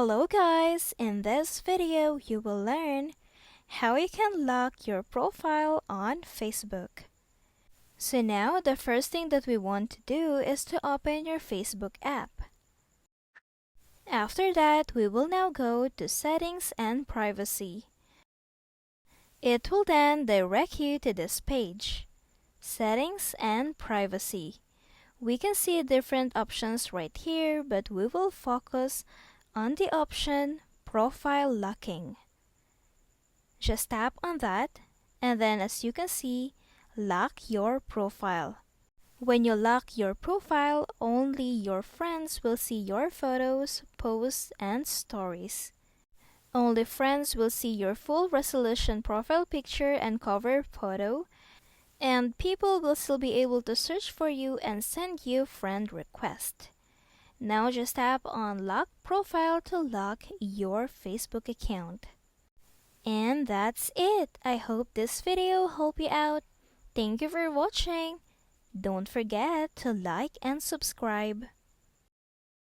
Hello guys! In this video, you will learn how you can lock your profile on Facebook. So now, the first thing that we want to do is to open your Facebook app. After that, we will now go to Settings and Privacy. It will then direct you to this page, Settings and Privacy. We can see different options right here, but we will focus on the option Profile Locking. Just tap on that, and then as you can see, lock your profile. When you lock your profile, only your friends will see your photos, posts, and stories. Only friends will see your full resolution profile picture and cover photo, and people will still be able to search for you and send you friend requests. Now just tap on Lock Profile to lock your Facebook account. And that's it. I hope this video helped you out. Thank you for watching. Don't forget to like and subscribe.